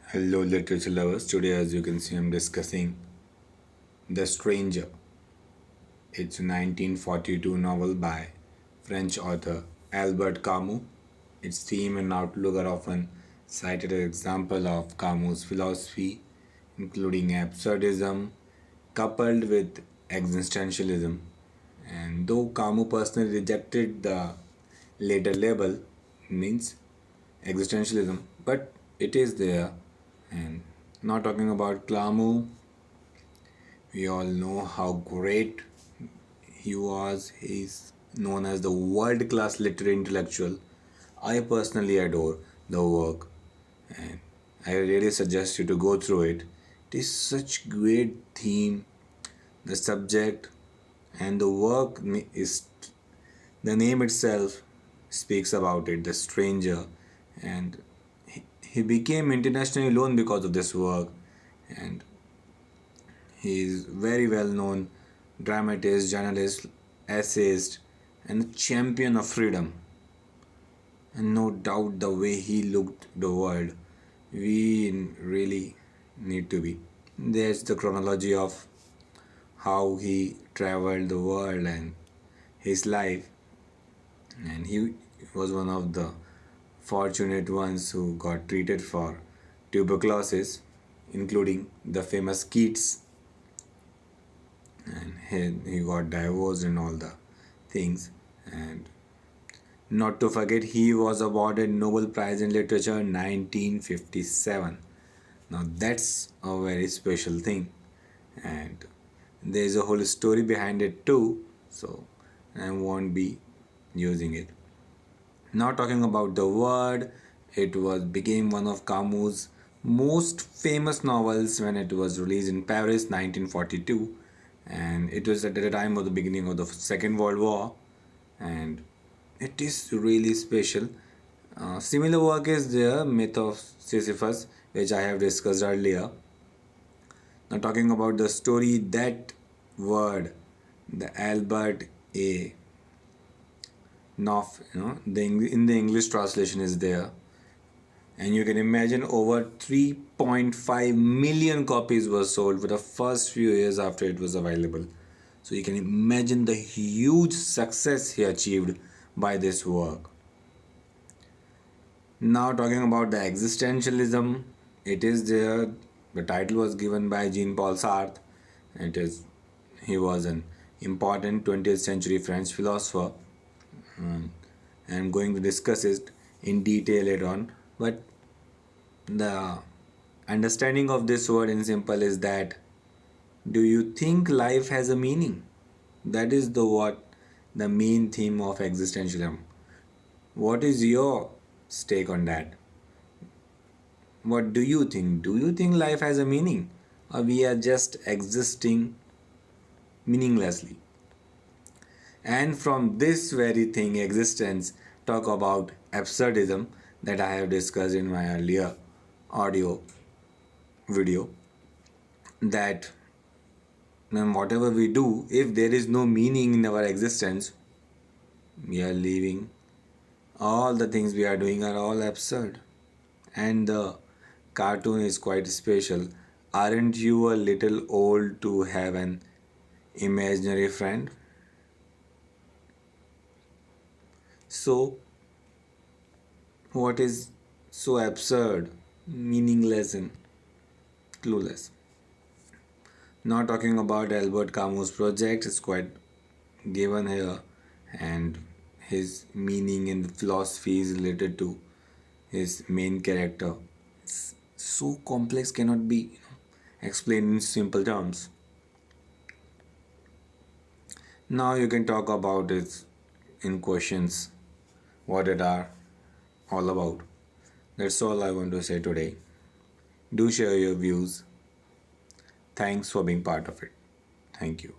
Hello, literature lovers. Today, as you can see, I'm discussing The Stranger. It's a 1942 novel by French author Albert Camus. Its theme and outlook are often cited as example of Camus' philosophy, including absurdism coupled with existentialism. And though Camus personally rejected the later label, means existentialism, but it is there. And not talking about Camus, we all know how great he was. He's known as the world class literary intellectual. I personally adore the work and I really suggest you to go through it. It is such great theme, the subject, and the work is the name itself speaks about it, the stranger, and he became internationally known because of this work, and he is very well known dramatist, journalist, essayist, and a champion of freedom. And no doubt the way he looked the world, we really need to be. There's the chronology of how he traveled the world and his life, and he was one of the fortunate ones who got treated for tuberculosis, including the famous Keats, and he got divorced and all the things. And not to forget, he was awarded Nobel Prize in Literature in 1957. Now that's a very special thing, and there's a whole story behind it too, so I won't be using it. Now talking about the word, it was became one of Camus' most famous novels when it was released in Paris 1942, and it was at the time of the beginning of the Second World War, and it is really special. Similar work is there, Myth of Sisyphus, which I have discussed earlier. Now talking about the story, that word, the Albert A. Knopf, in the English translation is there, and you can imagine over 3.5 million copies were sold for the first few years after it was available. So you can imagine the huge success he achieved by this work. Now talking about the existentialism, it is there. The title was given by Jean-Paul Sartre. It is he was an important 20th century French philosopher. I'm going to discuss it in detail later on. But the understanding of this word in simple is that, do you think life has a meaning? That is the main theme of existentialism. What is your stake on that? What do you think? Do you think life has a meaning? Or we are just existing meaninglessly? And from this very thing, existence, talk about absurdism that I have discussed in my earlier audio video, that whatever we do, if there is no meaning in our existence, we are leaving. All the things we are doing are all absurd. And the cartoon is quite special. Aren't you a little old to have an imaginary friend? So, what is so absurd, meaningless, and clueless? Not talking about Albert Camus' project, it's quite given here, and his meaning and philosophy is related to his main character. It's so complex, cannot be explained in simple terms. Now you can talk about it in questions, what it are all about. That's all I want to say today. Do share your views. Thanks for being part of it. Thank you.